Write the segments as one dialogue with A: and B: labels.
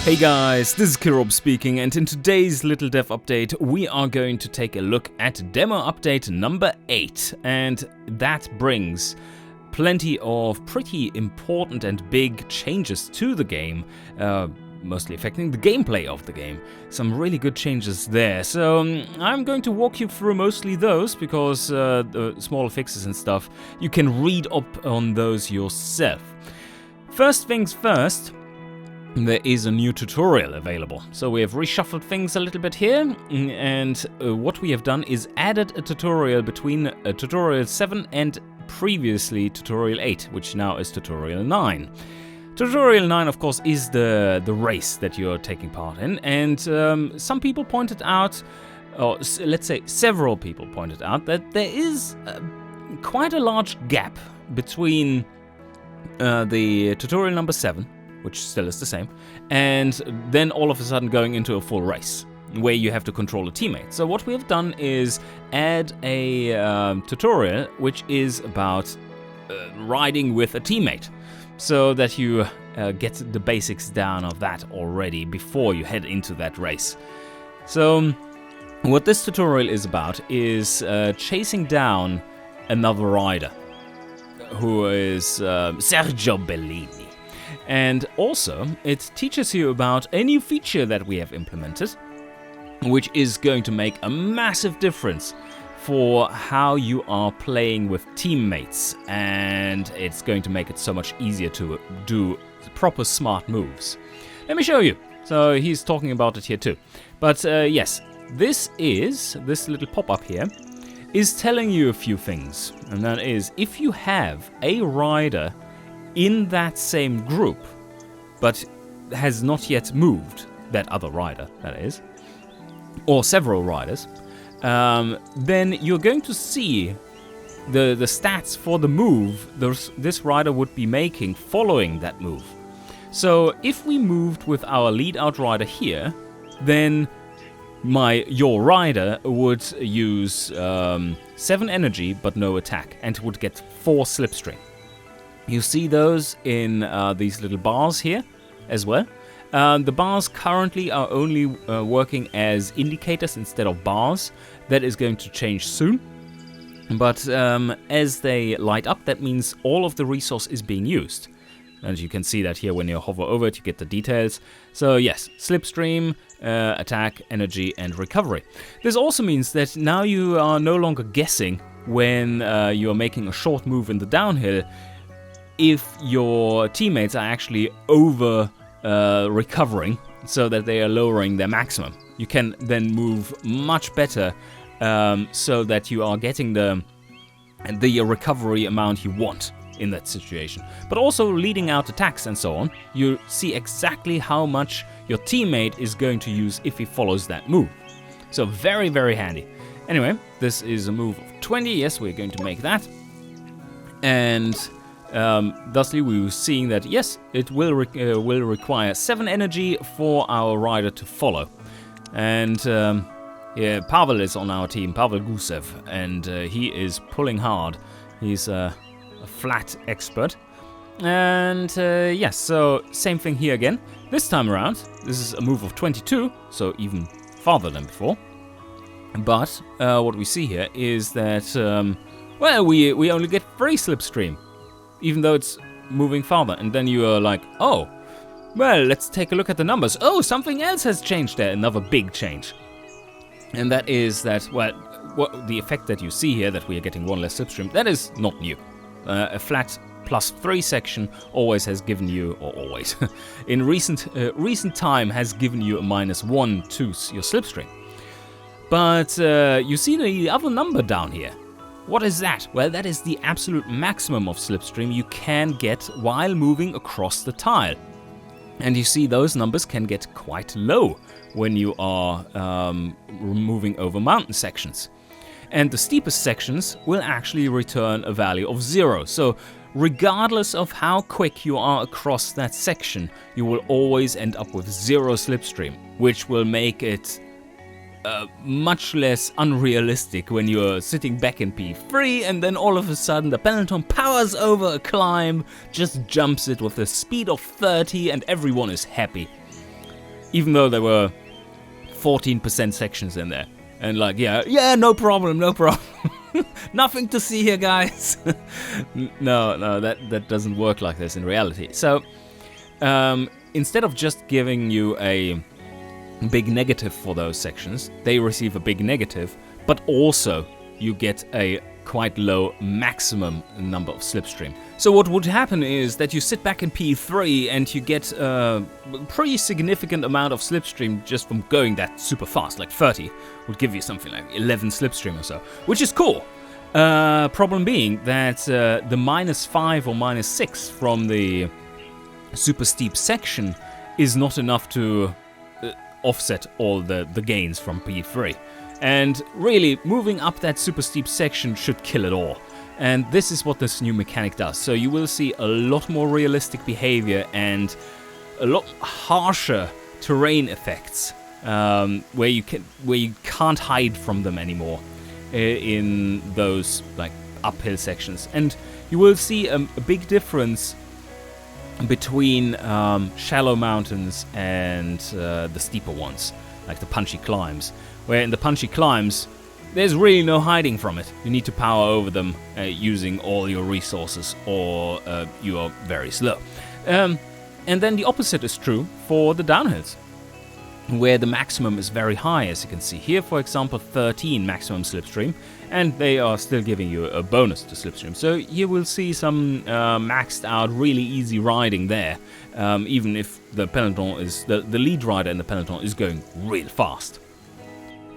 A: Hey guys, this is Kirob speaking, and in today's little dev update we are going to take a look at demo update number 8, and that brings plenty of pretty important and big changes to the game, mostly affecting the gameplay of the game. Some really good changes there, so I'm going to walk you through mostly those, because the smaller fixes and stuff, you can read up on those yourself. First things first, there is a new tutorial available. So we have reshuffled things a little bit here, and what we have done is added a tutorial between tutorial 7 and previously tutorial 8, which now is tutorial 9. Tutorial 9, of course, is the race that you're taking part in, and some people pointed out, or let's say several people pointed out, that there is quite a large gap between the tutorial number 7, which still is the same, and then all of a sudden going into a full race, where you have to control a teammate. So what we have done is add a tutorial which is about riding with a teammate, so that you get the basics down of that already before you head into that race. So what this tutorial is about is chasing down another rider, who is Sergio Bellini. And also, it teaches you about a new feature that we have implemented, which is going to make a massive difference for how you are playing with teammates, and it's going to make it so much easier to do proper smart moves. Let me show you. So he's talking about it here too. But yes, this little pop-up here is telling you a few things, and that is, if you have a rider in that same group, but has not yet moved, that other rider, that is, or several riders, then you're going to see the stats for the move this rider would be making following that move. So if we moved with our lead out rider here, then your rider would use 7 energy but no attack, and would get 4 slipstream. You see those in these little bars here as well. The bars currently are only working as indicators instead of bars. That is going to change soon. But as they light up, that means all of the resource is being used. And you can see that here when you hover over it, you get the details. So yes, slipstream, attack, energy, and recovery. This also means that now you are no longer guessing when you are making a short move in the downhill if your teammates are actually over recovering, so that they are lowering their maximum. You can then move much better, so that you are getting the recovery amount you want in that situation. But also leading out attacks and so on, you see exactly how much your teammate is going to use if he follows that move. So very, very handy. Anyway, this is a move of 20. Yes, we're going to make that. And thusly we were seeing that yes, it will require 7 energy for our rider to follow. And yeah, Pavel is on our team, Pavel Gusev, and he is pulling hard. He's a flat expert. And yes, so same thing here again. This time around, this is a move of 22, so even farther than before. But what we see here is that, well, we only get 3 slipstream, even though it's moving farther. And then you are like, oh, well, let's take a look at the numbers. Oh, something else has changed there, another big change. And that is that, well, the effect that you see here, that we are getting 1 less slipstream, that is not new. A flat +3 section always has given you, or always, in recent time has given you a -1 to your slipstream. But you see the other number down here. What is that? Well, that is the absolute maximum of slipstream you can get while moving across the tile. And you see those numbers can get quite low when you are moving over mountain sections. And the steepest sections will actually return a value of 0. So regardless of how quick you are across that section, you will always end up with 0 slipstream, which will make it much less unrealistic when you're sitting back in P3 and then all of a sudden the peloton powers over a climb, just jumps it with a speed of 30 and everyone is happy. even though there were 14% sections in there. And like, yeah, no problem. Nothing to see here, guys. No, that doesn't work like this in reality. So, instead of just giving you a big negative for those sections, they receive a big negative, but also you get a quite low maximum number of slipstream. So what would happen is that you sit back in P3 and you get a pretty significant amount of slipstream just from going that super fast, like 30 would give you something like 11 slipstream or so, which is cool. Problem being that the -5 or -6 from the super steep section is not enough to offset all the gains from P3. And really, moving up that super steep section should kill it all. And this is what this new mechanic does. So you will see a lot more realistic behavior and a lot harsher terrain effects, where you can't hide from them anymore in those like uphill sections. And you will see a big difference between shallow mountains and the steeper ones, like the punchy climbs. Where in the punchy climbs, there's really no hiding from it. You need to power over them using all your resources, or you are very slow. And then the opposite is true for the downhills, where the maximum is very high, as you can see here. For example, 13 maximum slipstream, and they are still giving you a bonus to slipstream. So you will see some maxed out, really easy riding there, even if the peloton is the lead rider in the peloton is going real fast.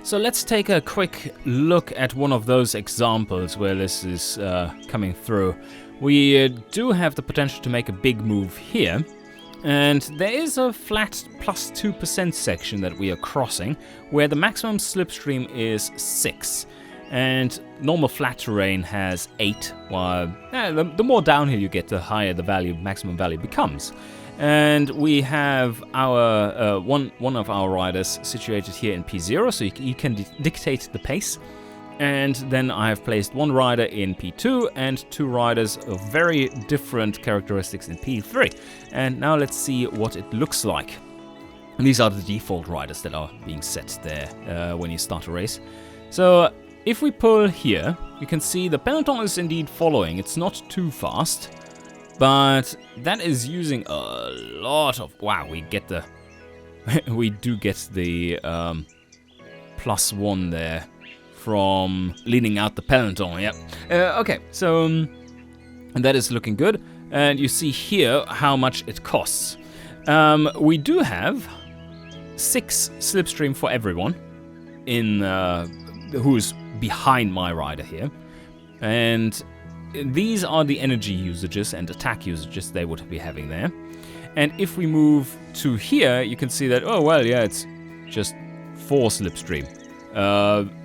A: So let's take a quick look at one of those examples where this is coming through. We do have the potential to make a big move here, and there is a flat +2% section that we are crossing, where the maximum slipstream is 6, and normal flat terrain has 8, while the more downhill you get, the higher the maximum value becomes. And we have our one of our riders situated here in P0, so he can dictate the pace. And then I have placed one rider in P2 and 2 riders of very different characteristics in P3. And now let's see what it looks like. And these are the default riders that are being set there when you start a race. So if we pull here, you can see the peloton is indeed following. It's not too fast, but that is using a lot of... Wow, we do get the +1 there from leaning out the peloton. Yep. Okay, so and that is looking good. And you see here how much it costs. We do have 6 slipstream for everyone in who's behind my rider here, and these are the energy usages and attack usages they would be having there. And if we move to here, you can see that, oh well, yeah, it's just 4 slipstream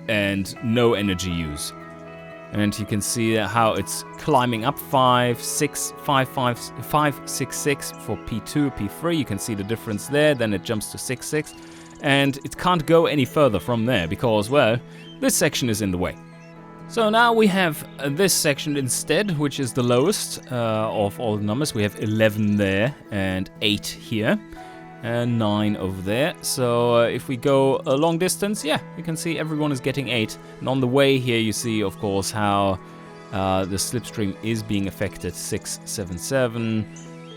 A: and no energy use. And you can see how it's climbing up 5, 6, 5, 5, 5, 6, 6 for P2, P3. You can see the difference there. Then it jumps to 6, 6. And it can't go any further from there because, well, this section is in the way. So now we have this section instead, which is the lowest of all the numbers. We have 11 there and 8 here and 9 over there. So if we go a long distance, yeah, you can see everyone is getting 8. And on the way here, you see, of course, how the slipstream is being affected, 6, 7, 7.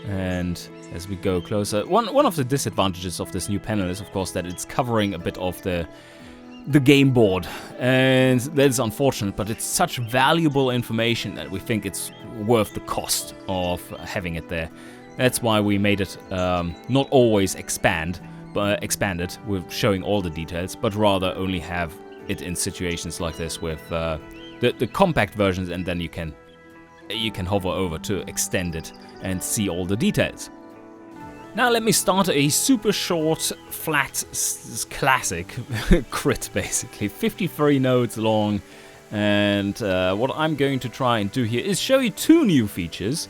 A: And as we go closer, one of the disadvantages of this new panel is, of course, that it's covering a bit of the game board, and that is unfortunate, but it's such valuable information that we think it's worth the cost of having it there. That's why we made it not always expanded with showing all the details, but rather only have it in situations like this with the compact versions, and then you can hover over to extend it and see all the details. Now let me start a super short, flat, classic crit, basically. 53 nodes long, and what I'm going to try and do here is show you 2 new features,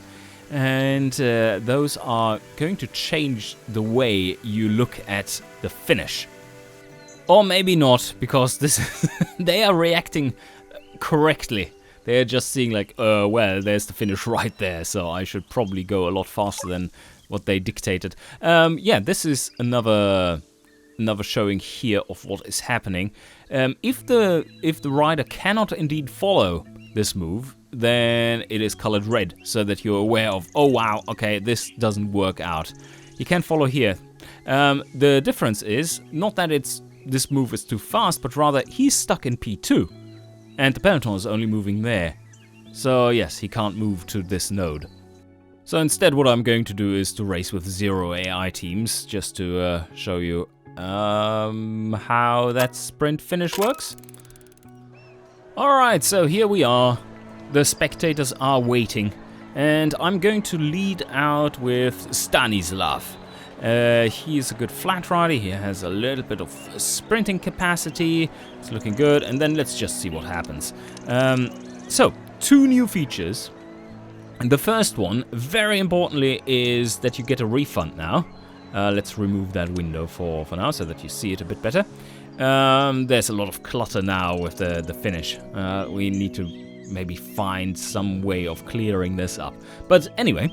A: and those are going to change the way you look at the finish. Or maybe not, because they are reacting correctly. They're just seeing like, well, there's the finish right there, so I should probably go a lot faster than what they dictated. Yeah, this is another showing here of what is happening. If the rider cannot indeed follow this move, then it is colored red, so that you're aware of, oh wow, okay, this doesn't work out. You can follow here. The difference is not that this move is too fast, but rather he's stuck in P2, and the peloton is only moving there. So yes, he can't move to this node. So instead what I'm going to do is to race with 0 AI teams, just to show you how that sprint finish works. Alright, so here we are. The spectators are waiting, and I'm going to lead out with Stanislav. He is a good flat rider, he has a little bit of sprinting capacity, it's looking good, and then let's just see what happens. So, 2 new features. The first one, very importantly, is that you get a refund now. Let's remove that window for now, so that you see it a bit better. There's a lot of clutter now with the finish. We need to maybe find some way of clearing this up. But anyway,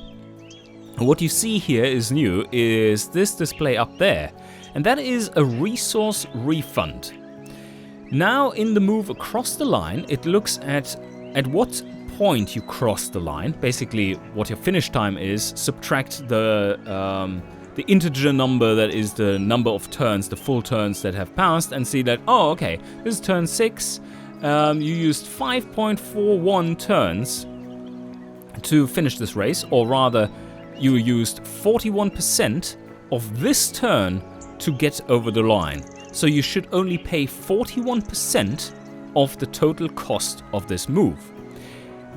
A: what you see here is new, is this display up there. And that is a resource refund. Now in the move across the line, it looks at what point you cross the line, basically what your finish time is, subtract the integer number that is the number of turns, the full turns that have passed, and see that, oh okay, this is turn 6, you used 5.41 turns to finish this race, or rather, you used 41% of this turn to get over the line. So you should only pay 41% of the total cost of this move.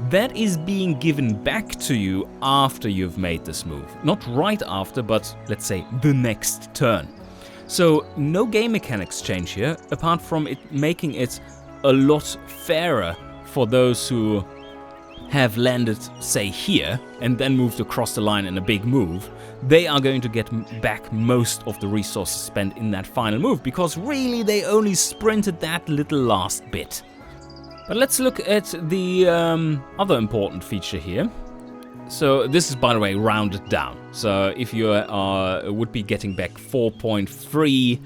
A: That is being given back to you after you've made this move. Not right after, but let's say the next turn. So no game mechanics change here, apart from it making it a lot fairer for those who have landed, say, here, and then moved across the line in a big move. They are going to get back most of the resources spent in that final move, because really they only sprinted that little last bit. But let's look at the other important feature here. So this is, by the way, rounded down. So if you would be getting back 4.3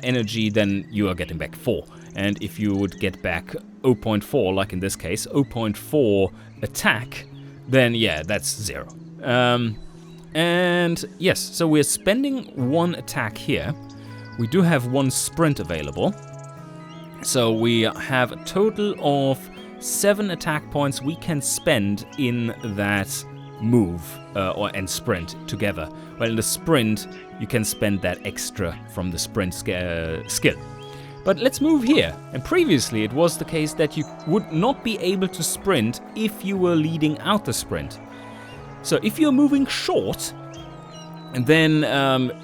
A: energy, then you are getting back 4. And if you would get back 0.4, like in this case, 0.4 attack, then yeah, that's 0. And yes, so we're spending 1 attack here. We do have 1 sprint available. So we have a total of 7 attack points we can spend in that move and sprint together. Well, in the sprint, you can spend that extra from the sprint skill. But let's move here. And previously it was the case that you would not be able to sprint if you were leading out the sprint. So if you're moving short, then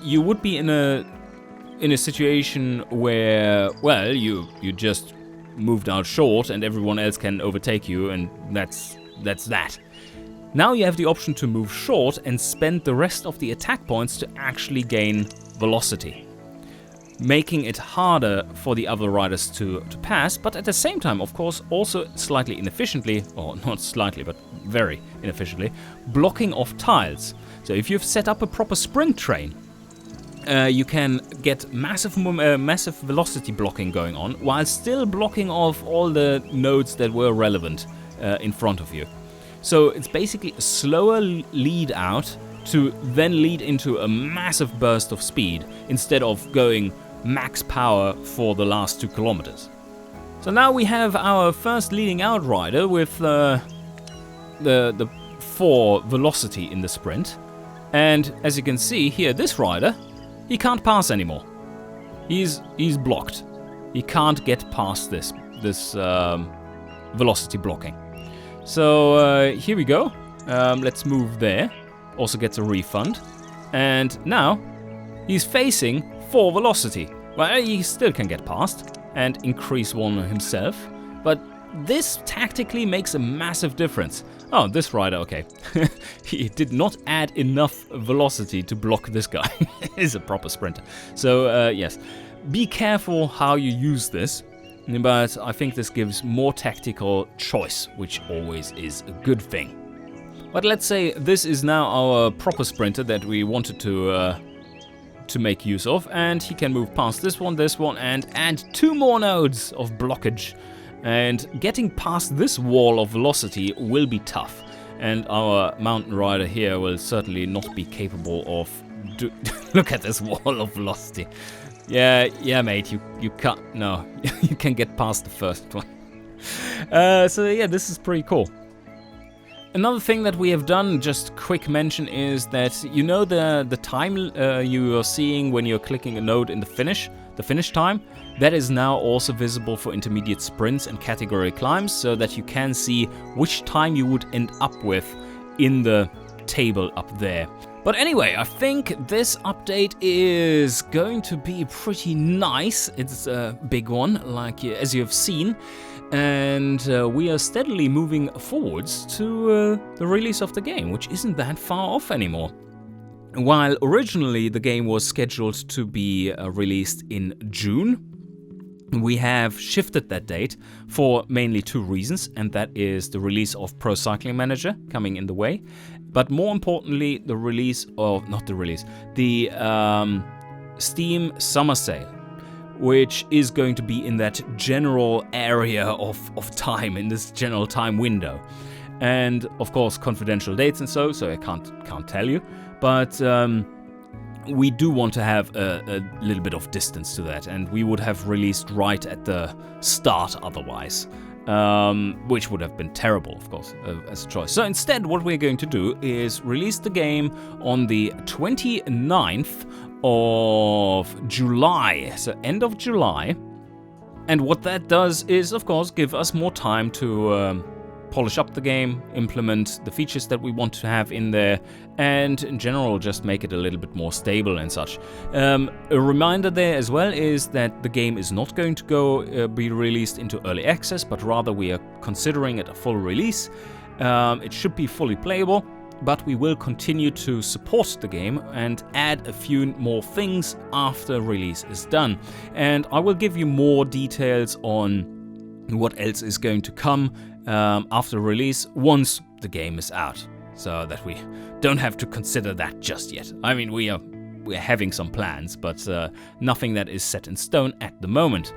A: you would be in a situation where, well, you just moved out short and everyone else can overtake you, and that's that. Now you have the option to move short and spend the rest of the attack points to actually gain velocity, making it harder for the other riders to pass, but at the same time, of course, also slightly inefficiently, or not slightly, but very inefficiently, blocking off tiles. So if you've set up a proper sprint train, you can get massive velocity blocking going on, while still blocking off all the nodes that were relevant in front of you. So it's basically a slower lead out to then lead into a massive burst of speed, instead of going max power for the last 2 kilometers. So now we have our first leading out rider with the 4 velocity in the sprint. And as you can see here, this rider, he can't pass anymore. He's blocked. He can't get past this velocity blocking. So here we go. Let's move there. Also gets a refund. And now he's facing 4 velocity. Well, he still can get past and increase 1 himself. But this tactically makes a massive difference. Oh, this rider, okay. He did not add enough velocity to block this guy. He's a proper sprinter. So yes, be careful how you use this. But I think this gives more tactical choice, which always is a good thing. But let's say this is now our proper sprinter that we wanted to make use of, and he can move past this one, and add 2 more nodes of blockage. And getting past this wall of velocity will be tough, and our mountain rider here will certainly not be capable of look at this wall of velocity. Yeah, mate, you can't. No, you can get past the first one. So yeah, this is pretty cool. Another thing that we have done, just quick mention, is that you know the time you are seeing when you're clicking a node in the finish time, that is now also visible for intermediate sprints and category climbs, so that you can see which time you would end up with in the table up there. But anyway, I think this update is going to be pretty nice. It's a big one, like as you have seen. And we are steadily moving forwards to the release of the game, which isn't that far off anymore. While originally the game was scheduled to be released in June, we have shifted that date for mainly 2 reasons, and that is the release of Pro Cycling Manager coming in the way, but more importantly, the Steam Summer Sale, which is going to be in that general area of time, in this general time window. And of course confidential dates and so I can't tell you, but we do want to have a little bit of distance to that, and we would have released right at the start otherwise, which would have been terrible, of course, as a choice. So instead, what we're going to do is release the game on the 29th of July, so end of July. And what that does is, of course, give us more time to polish up the game, implement the features that we want to have in there, and in general just make it a little bit more stable and such. A reminder there as well is that the game is not going to be released into early access, but rather we are considering it a full release. It should be fully playable, but we will continue to support the game and add a few more things after release is done. And I will give you more details on what else is going to come after release once the game is out, so that we don't have to consider that just yet. I mean, we're having some plans, but nothing that is set in stone at the moment.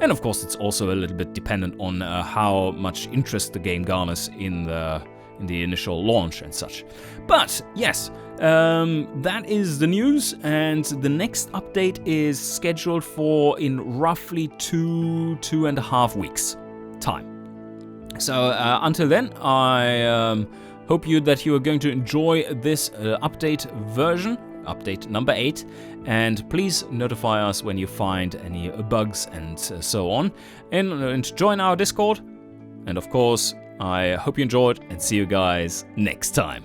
A: And of course, it's also a little bit dependent on how much interest the game garners in the initial launch and such. But yes, that is the news, and the next update is scheduled for in roughly 2.5 weeks time. So until then, I hope that you are going to enjoy this update version, update number 8, and please notify us when you find any bugs and so on, and join our Discord. And of course, I hope you enjoyed, and see you guys next time.